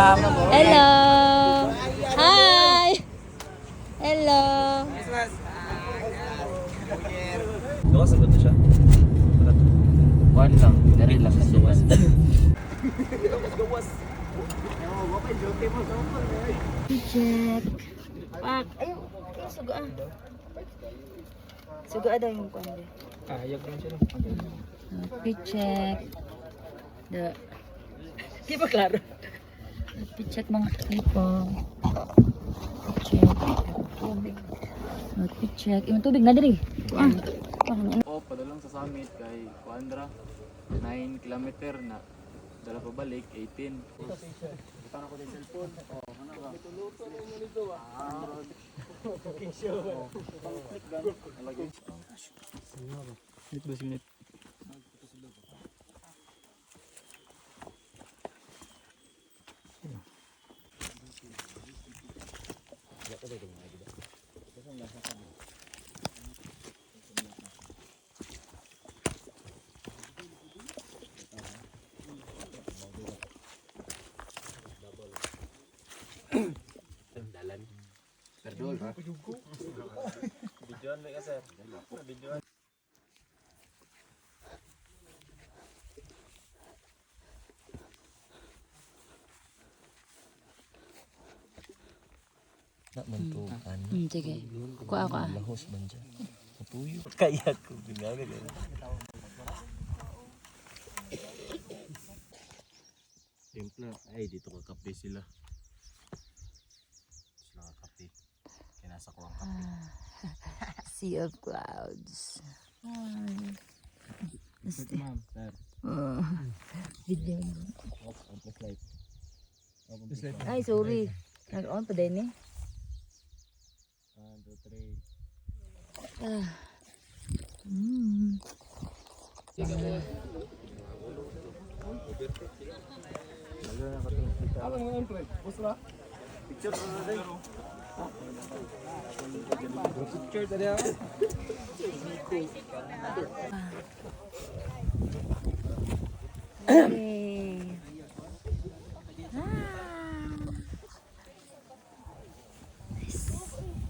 Hello! Hi! Hello! Gawas ba ito siya? One lang, dari lang na suwas. Check. Pak. Ayun. Ayun, suga ah. Suga daw yung kundi. Ayag lang siya. Check. The... Di ba klaro? Check mga people. Check. Tubig. Check. Yung tubig na diri. Ah. Padalang sa summit kay Kuandra. 9 kilometer na. Dala pa balik, 18. Kita na ko din cellphone. Ano ba? Luto na mo nito cooking show. Click ba? Alagay. Minute ba minute? Dalan. Perdol ha. Videoan ba ka sir? Videoan. Nak mentukan. Sige. Kuha ako ah. Lahos man dyan. Matuyo. Kaya ko binaga ka. Timpla. Ay, dito kakape sila. Sila kakape. Kaya nasa ko ang kape. Sea of clouds. Ma'am, sir. Video. Slide. Ay, sorry. Nag-on pa din eh. 1, 2, 3. Ah. Mm. Picture tadi ako. Okay.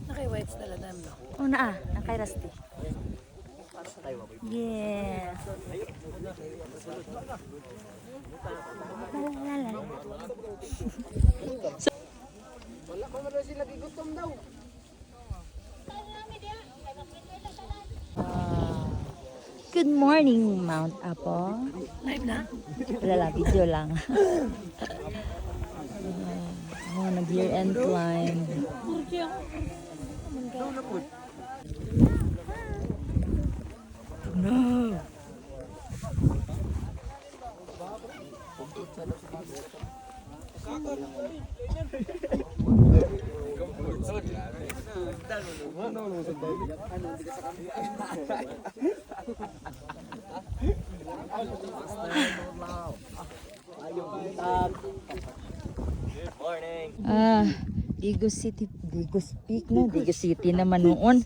Naka-whites na lang no? Oh, naa. Nakay Rusty. Yeah. Wala pa na sila gigutom daw. Good morning, Mount Apo. Live na? Wala lang, video lang. Nag-year-end climb. No. Digo City, Digo Peak no, Digo City naman noon.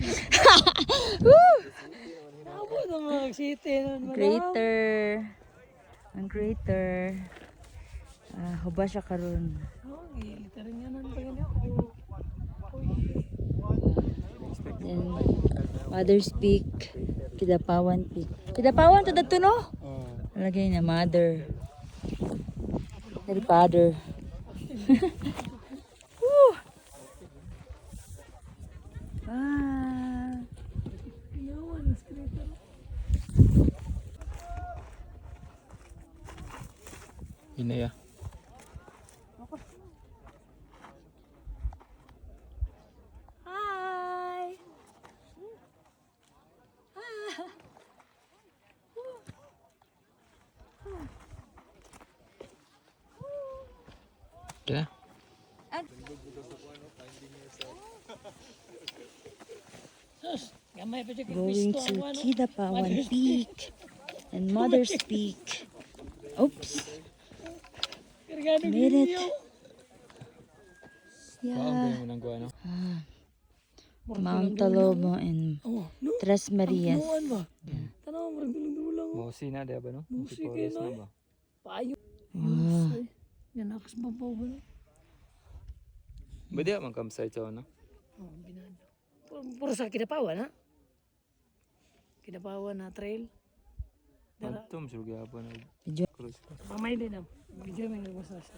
Ako na mga city nun. Greater. Ang greater. Huba siya karon. Okay, tarin nga nun pa ganyan ako. Then Mother's Peak, Kidapawan Peak. Kidapawan to dato no? Lagay na mother. Dari father. Ini ya. Hi. Kaya? Gamay pa siya Going to Kidapawan Peak and Mother's Peak. Oops. Made it. Yeah. Mount Talomo and Tres Marias. Tanaw, marang dulang-dulang. Mosi na, di ba no? Mosi kayo na. Payo. Wow. Yan, nakas babaw ba no? Badi man campsite sa na. Oh, binado. Puro sa Kidapawan ha? Kidapawan na trail. Dara, Antom sure gyapon. Video. Cruise. pamay din na. Video may nagwasa sa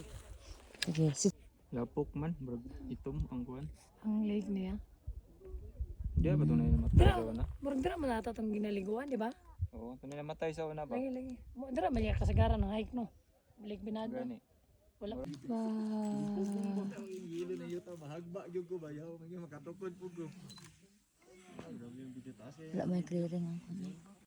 Sige, Lapok man, bro. Itom ang kuan. ang lake niya. Di ba tunay na matay sa una? Murag dira man ata tong ginaliguan, di ba? Oo, tunay na matay sa una ba? Lagi lagi. Dira man yung kasagaran ng hike no. Lake Binado. Gani. Wala. Hilo na yuta mahagba gyud ko bayaw, mga makatukod pug ko. Wala may clearing ang